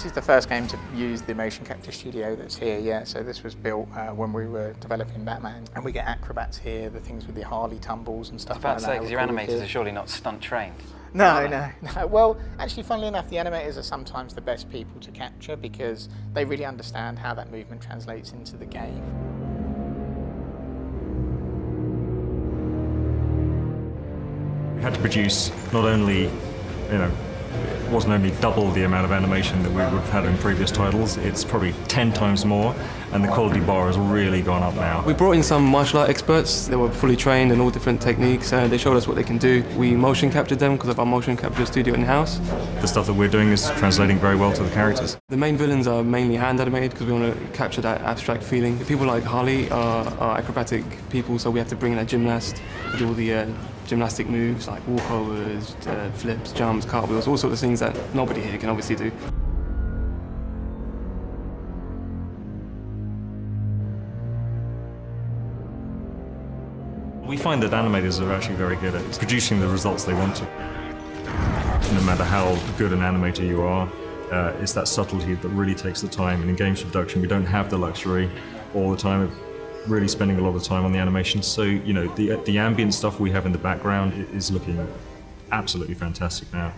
This is the first game to use the motion capture studio that's here, yeah. So this was built when we were developing Batman. And we get acrobats here, the things with the Harley tumbles and stuff like that. Because your animators are surely not stunt trained. No. Well, actually, funnily enough, the animators are sometimes the best people to capture because they really understand how that movement translates into the game. We had to produce not only, it wasn't only double the amount of animation that we would have had in previous titles, it's probably 10 times more, and the quality bar has really gone up now. We brought in some martial art experts. They were fully trained in all different techniques, and they showed us what they can do. We motion captured them because of our motion capture studio in-house. The stuff that we're doing is translating very well to the characters. The main villains are mainly hand animated because we want to capture that abstract feeling. People like Harley are acrobatic people, so we have to bring in a gymnast to do all the gymnastic moves like walkovers, flips, jumps, cartwheels, all sorts of things that nobody here can obviously do. We find that animators are actually very good at producing the results they want to. No matter how good an animator you are, it's that subtlety that really takes the time. And in games production, we don't have the luxury all the time of really spending a lot of time on the animation. So, the ambient stuff we have in the background is looking absolutely fantastic now.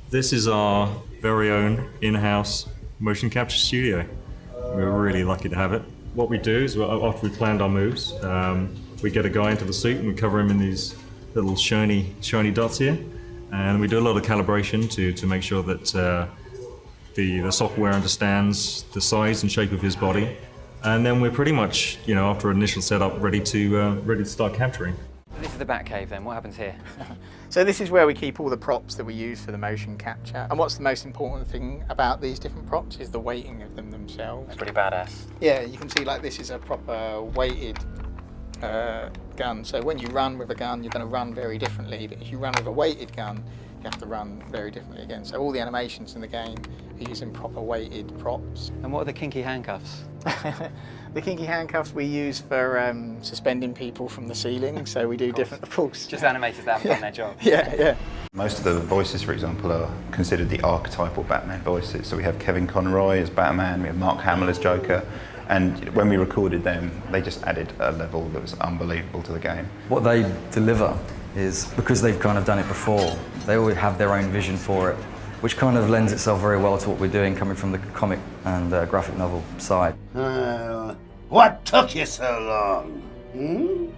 This is our very own in-house motion capture studio. We're really lucky to have it. What we do is, after we've planned our moves, we get a guy into the suit and we cover him in these little shiny dots here. And we do a lot of calibration to make sure that the software understands the size and shape of his body. And then we're pretty much, after initial setup, ready to start capturing. This is the Batcave then, what happens here? So this is where we keep all the props that we use for the motion capture. And what's the most important thing about these different props is the weighting of them themselves. It's pretty badass. Yeah, you can see like this is a proper weighted gun. So when you run with a gun, you're going to run very differently. But if you run with a weighted gun, you have to run very differently again. So all the animations in the game are using proper weighted props. And what are the kinky handcuffs? The kinky handcuffs we use for suspending people from the ceiling, so we do different pulls. Just animators that haven't done their job. Yeah. Most of the voices, for example, are considered the archetypal Batman voices. So we have Kevin Conroy as Batman, we have Mark Hamill as Joker, and when we recorded them, they just added a level that was unbelievable to the game. What they deliver is, because they've kind of done it before, they always have their own vision for it, which kind of lends itself very well to what we're doing coming from the comic and graphic novel side. What took you so long?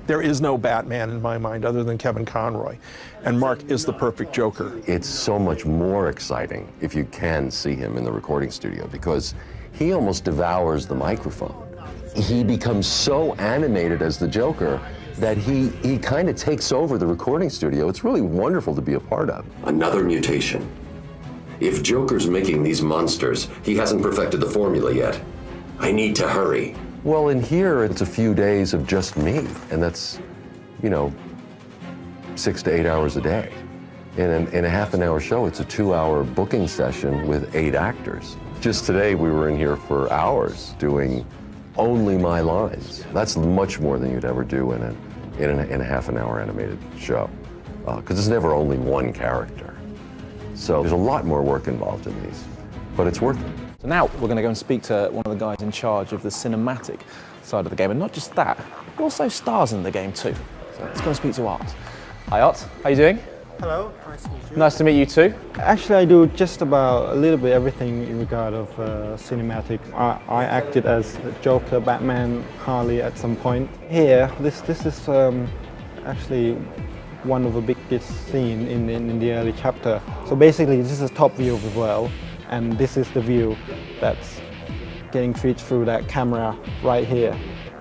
There is no Batman in my mind other than Kevin Conroy, and Mark is the perfect Joker. It's so much more exciting if you can see him in the recording studio because he almost devours the microphone. He becomes so animated as the Joker that he kind of takes over the recording studio. It's really wonderful to be a part of. Another mutation. If Joker's making these monsters, he hasn't perfected the formula yet. I need to hurry. Well, in here, it's a few days of just me, and that's, 6 to 8 hours a day. In a half-an-hour show, it's a 2-hour booking session with 8 actors. Just today, we were in here for hours doing only my lines. That's much more than you'd ever do in a half-an-hour animated show, because it's never only one character. So there's a lot more work involved in these, but it's worth it. So now we're going to go and speak to one of the guys in charge of the cinematic side of the game, and not just that, he also stars in the game too. So let's go and speak to Art. Hi Art, how you doing? Hello, nice to meet you. Nice to meet you too. Actually, I do just about a little bit everything in regard of cinematic. I acted as Joker, Batman, Harley at some point. Here, this is actually one of the biggest scenes in the early chapter. So basically, this is the top view of the world, and this is the view that's getting feed through that camera right here.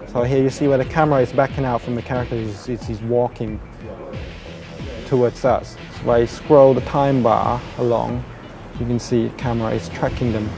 So here you see where the camera is backing out from the character. He's walking towards us. So if I scroll the time bar along, you can see the camera is tracking them.